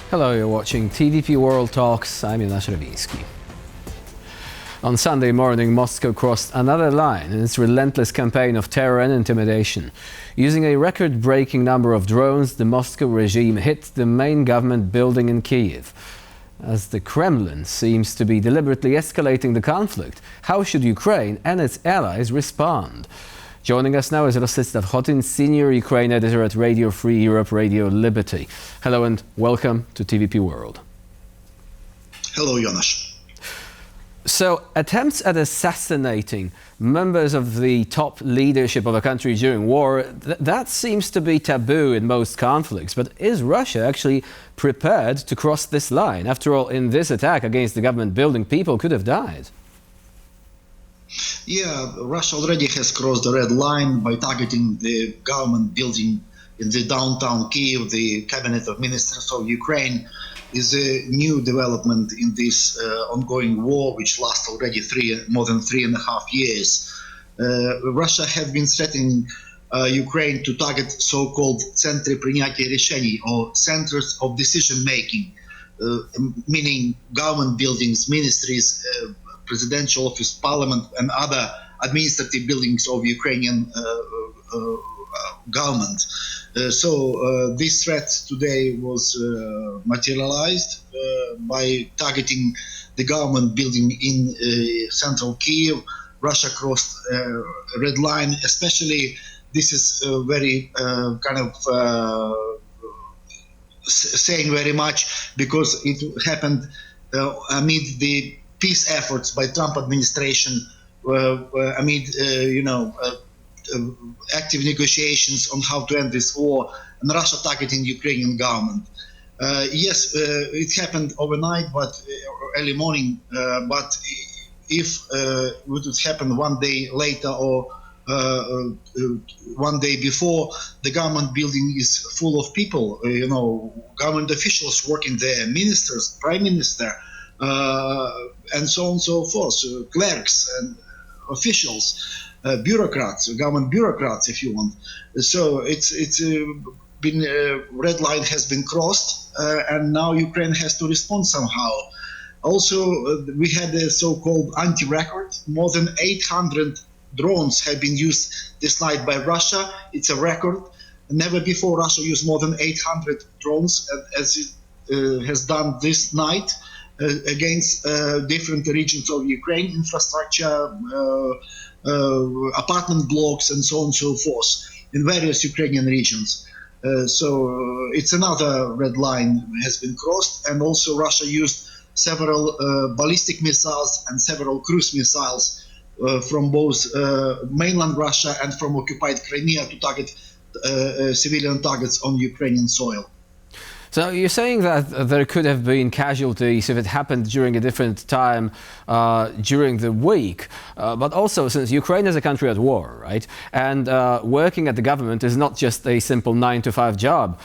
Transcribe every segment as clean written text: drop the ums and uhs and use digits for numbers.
Hello, you're watching TVP World Talks. I'm Jonasz Rawiński. On Sunday morning, Moscow crossed another line in its relentless campaign of terror and intimidation. Using a record-breaking number of drones, the Moscow regime hit the main government building in Kyiv. As the Kremlin seems to be deliberately escalating the conflict, how should Ukraine and its allies respond? Joining us now is Rostyslav Khotin, senior Ukraine editor at Radio Free Europe, Radio Liberty. Hello and welcome to TVP World. Hello, Jonasz. So, attempts at assassinating members of the top leadership of a country during war, that seems to be taboo in most conflicts. But is Russia actually prepared to cross this line? After all, in this attack against the government building, people could have died. Yeah, Russia already has crossed the red line by targeting the government building in the downtown Kyiv. The cabinet of ministers of Ukraine is a new development in this ongoing war, which lasts already more than 3.5 years. Russia has been threatening Ukraine to target so-called центры принятия решений, or centers of decision-making, meaning government buildings, ministries, presidential office, parliament, and other administrative buildings of Ukrainian government. So this threat today was materialized by targeting the government building in central Kyiv. Russia crossed a red line. Especially, this is very saying very much because it happened amid the peace efforts by Trump administration, amid active negotiations on how to end this war, and Russia targeting the Ukrainian government. Yes, it happened overnight, but early morning. But if it would happen one day later or one day before, the government building is full of people. Government officials working there, ministers, prime minister, and so on and so forth, clerks and officials, bureaucrats, government bureaucrats, if you want. So it's been red line has been crossed, and now Ukraine has to respond somehow. Also, we had a so-called anti-record. More than 800 drones have been used this night by Russia. It's a record. Never before Russia used more than 800 drones, as it has done this night. Against different regions of Ukraine, infrastructure, apartment blocks, and so on and so forth, in various Ukrainian regions. So it's another red line has been crossed, and also Russia used several ballistic missiles and several cruise missiles from both mainland Russia and from occupied Crimea to target civilian targets on Ukrainian soil. So you're saying that there could have been casualties if it happened during a different time during the week, but also since Ukraine is a country at war, right? And working at the government is not just a simple 9-to-5 job.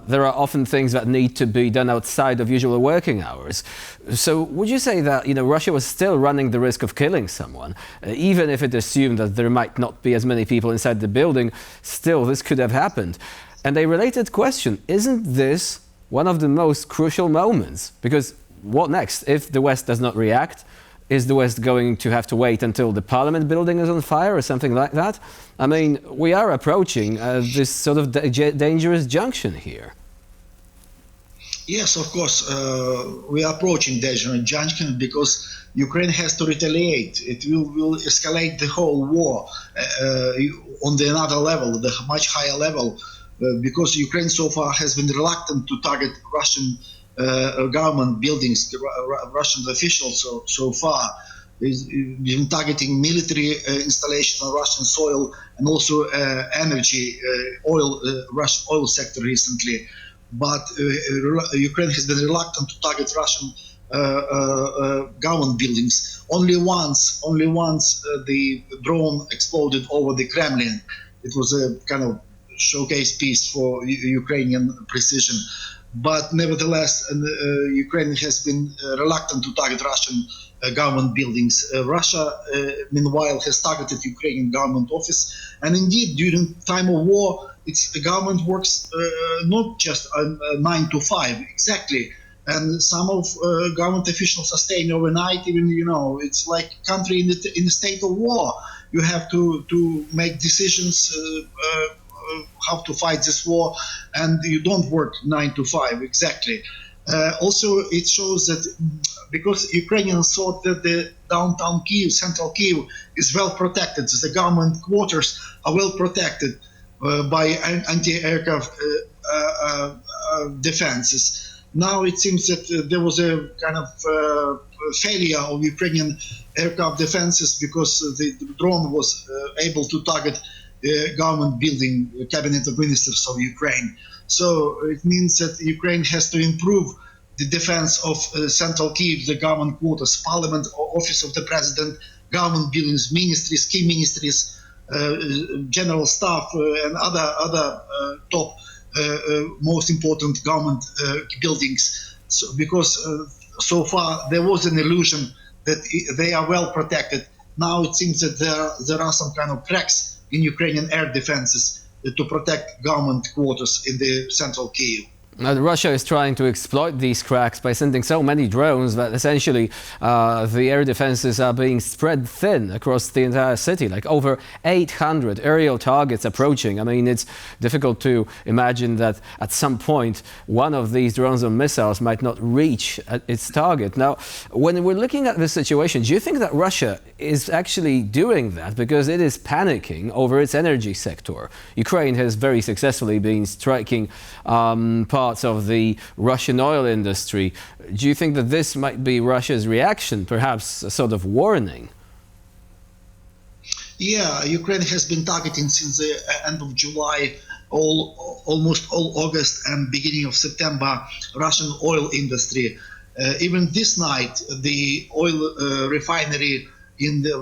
There are often things that need to be done outside of usual working hours. So would you say that Russia was still running the risk of killing someone, even if it assumed that there might not be as many people inside the building? Still, this could have happened. And a related question, isn't this one of the most crucial moments? Because what next? If the West does not react, is the West going to have to wait until the parliament building is on fire or something like that? I mean, we are approaching this sort of dangerous junction here. Yes, of course, we are approaching dangerous junction because Ukraine has to retaliate. It will escalate the whole war on the another level, the much higher level. Because Ukraine so far has been reluctant to target Russian government buildings, Russian officials so far. Is been targeting military installation on Russian soil and also energy, Russian oil sector recently. But Ukraine has been reluctant to target Russian government buildings. Only once the drone exploded over the Kremlin. It was a kind of showcase piece for Ukrainian precision. But nevertheless, Ukraine has been reluctant to target Russian government buildings. Russia, meanwhile, has targeted Ukrainian government office. And indeed, during time of war, the government works not just 9 to 5 exactly, and some of government officials are staying overnight. Even it's like country in a state of war. You have to make decisions how to fight this war, and you don't work 9 to 5 exactly. Also, it shows that because Ukrainians thought that the downtown Kyiv, central Kyiv, is well protected, the government quarters are well protected by anti-aircraft defenses. Now it seems that there was a kind of failure of Ukrainian aircraft defenses because the drone was able to target the government building, the cabinet of ministers of Ukraine. So it means that Ukraine has to improve the defense of central Kyiv, the government quarters, parliament, office of the president, government buildings, ministries, key ministries, general staff, and other top most important government buildings. So, because so far there was an illusion that they are well protected. Now it seems that there are some kind of cracks in Ukrainian air defenses to protect government quarters in the central Kyiv. Russia is trying to exploit these cracks by sending so many drones that essentially the air defenses are being spread thin across the entire city, like over 800 aerial targets approaching. I mean, it's difficult to imagine that at some point one of these drones or missiles might not reach its target. Now, when we're looking at this situation, do you think that Russia is actually doing that because it is panicking over its energy sector? Ukraine has very successfully been striking parts of the Russian oil industry. Do you think that this might be Russia's reaction, perhaps a sort of warning? Yeah, Ukraine has been targeting since the end of July, almost all August and beginning of September, Russian oil industry. Even this night, the oil refinery in the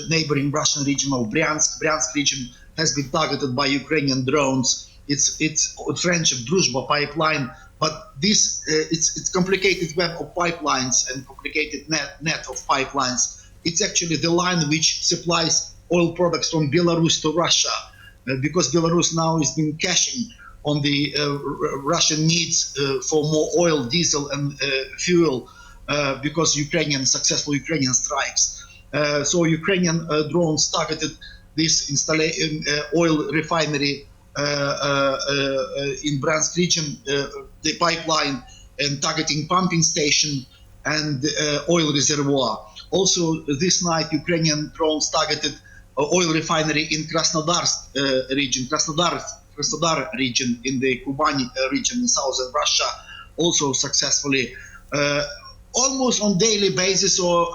neighboring Russian region of Bryansk region has been targeted by Ukrainian drones. It's Friendship Druzhba pipeline, but this it's complicated web of pipelines and complicated net of pipelines. It's actually the line which supplies oil products from Belarus to Russia, because Belarus now has been cashing on the Russian needs for more oil, diesel, and fuel because successful Ukrainian strikes. So Ukrainian drones targeted this oil refinery in Bryansk region, the pipeline, and targeting pumping station and oil reservoir. Also, this night, Ukrainian drones targeted oil refinery in Krasnodar region in the Kuban region in southern Russia, also successfully. Almost on daily basis or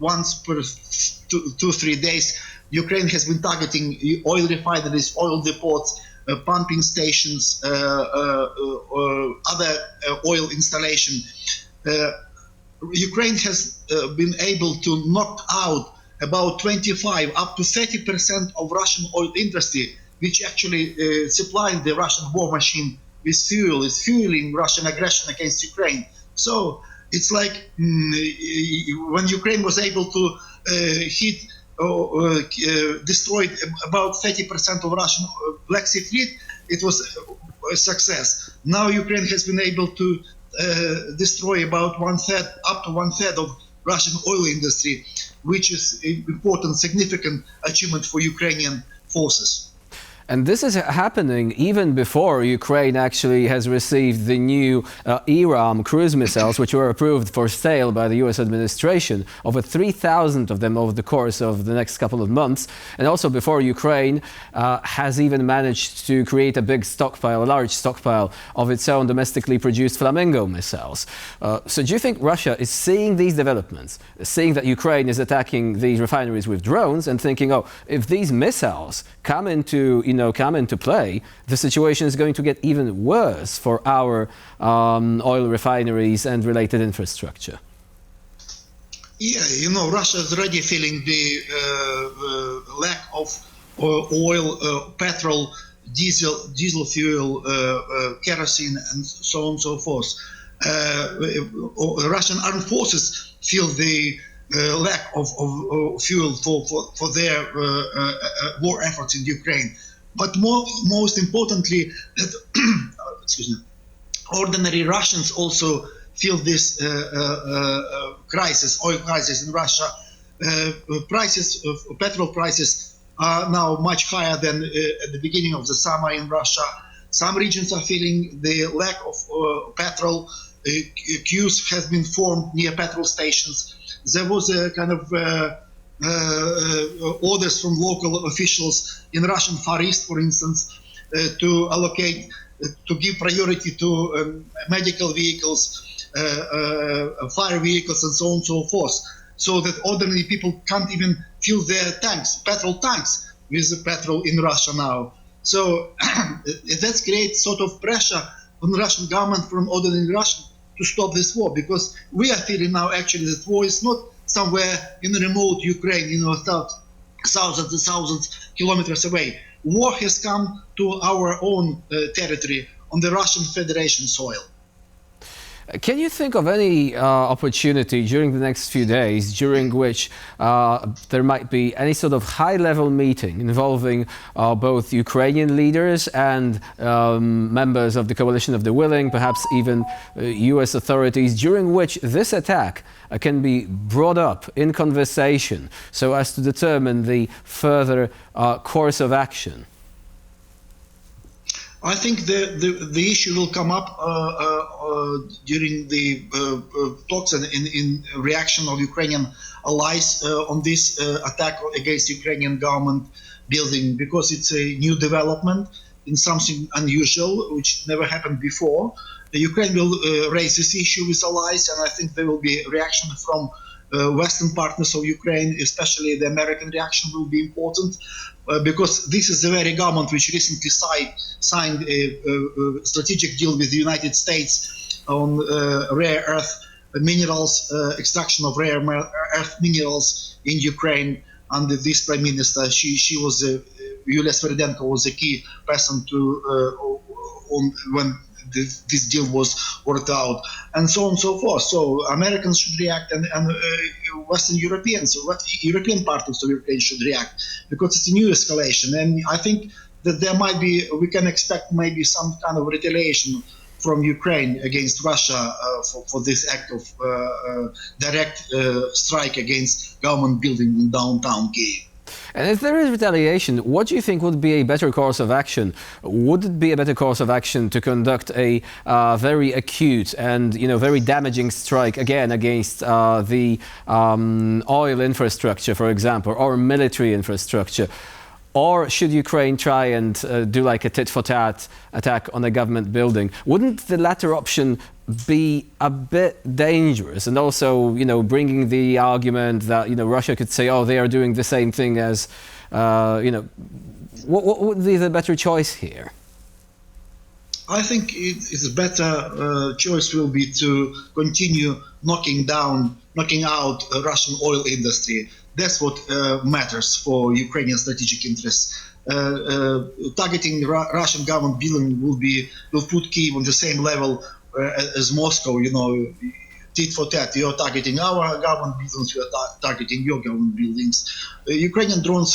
once per 2-3 days, Ukraine has been targeting oil refineries, oil depots, pumping stations, other oil installation. Ukraine has been able to knock out about 25 up to 30% of Russian oil industry, which actually supplying the Russian war machine with fuel, is fueling Russian aggression against Ukraine. So it's like when Ukraine was able to hit destroyed about 30% of Russian Black Sea fleet, it was a success. Now Ukraine has been able to destroy about up to one third of Russian oil industry, which is an important, significant achievement for Ukrainian forces. And this is happening even before Ukraine actually has received the new ERAM cruise missiles, which were approved for sale by the US administration, over 3,000 of them over the course of the next couple of months. And also before Ukraine has even managed to create a big stockpile, a large stockpile of its own domestically produced Flamingo missiles. So do you think Russia is seeing these developments, seeing that Ukraine is attacking these refineries with drones and thinking, oh, if these missiles come into play, the situation is going to get even worse for our oil refineries and related infrastructure? Yeah, Russia is already feeling the lack of oil, petrol, diesel fuel, kerosene, and so on and so forth. Russian armed forces feel the lack of fuel for their war efforts in Ukraine. But most importantly, that excuse me, ordinary Russians also feel this crisis, oil crisis in Russia. Prices of petrol prices are now much higher than at the beginning of the summer in Russia. Some regions are feeling the lack of petrol. Queues have been formed near petrol stations. There was a kind of orders from local officials in Russian Far East, for instance, to allocate, to give priority to medical vehicles, fire vehicles, and so on and so forth, so that ordinary people can't even fill their tanks, petrol tanks, with the petrol in Russia now. So that creates sort of pressure on the Russian government from ordinary Russians to stop this war, because we are feeling now actually that war is not somewhere in remote Ukraine, thousands and thousands kilometers away. War has come to our own territory on the Russian Federation soil. Can you think of any opportunity during the next few days during which there might be any sort of high-level meeting involving both Ukrainian leaders and members of the Coalition of the Willing, perhaps even US authorities, during which this attack can be brought up in conversation so as to determine the further course of action? I think the issue will come up during the talks and in reaction of Ukrainian allies on this attack against Ukrainian government building, because it's a new development in something unusual which never happened before. Ukraine will raise this issue with allies, and I think there will be a reaction from Western partners of Ukraine, especially the American reaction will be important, because this is the very government which recently signed a strategic deal with the United States on rare earth minerals, extraction of rare earth minerals in Ukraine under this prime minister. She was, Yulia Sviridenko was a key person to when this deal was worked out, and so on and so forth. So Americans should react, and Western Europeans, European partners of Ukraine should react, because it's a new escalation. And I think that there might be, we can expect maybe some kind of retaliation from Ukraine against Russia for this act of direct strike against government building in downtown Kyiv. And if there is retaliation, what do you think would be a better course of action? Would it be a better course of action to conduct a very acute and very damaging strike again against the oil infrastructure, for example, or military infrastructure? Or should Ukraine try and do like a tit-for-tat attack on a government building? Wouldn't the latter option be a bit dangerous, and also, bringing the argument that Russia could say, "Oh, they are doing the same thing as," what would be the better choice here? I think it's a better choice will be to continue knocking out Russian oil industry. That's what matters for Ukrainian strategic interests. Targeting Russian government building will put Kyiv on the same level as Moscow. Tit for tat. You're targeting our government buildings, we are targeting your government buildings. Ukrainian drone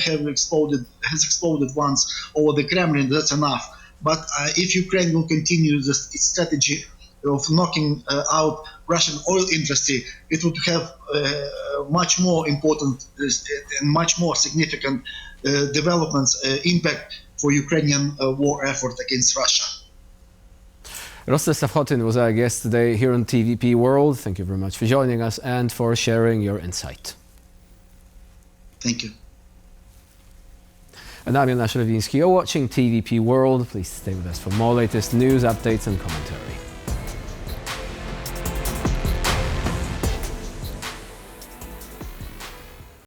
has exploded once over the Kremlin. That's enough. But if Ukraine will continue its strategy of knocking out Russian oil industry, it would have much more important and much more significant developments, impact for Ukrainian war effort against Russia. Rostyslav Khotin was our guest today here on TVP World. Thank you very much for joining us and for sharing your insight. Thank you. And I'm Jan Lewiński. You're watching TVP World. Please stay with us for more latest news, updates and commentary.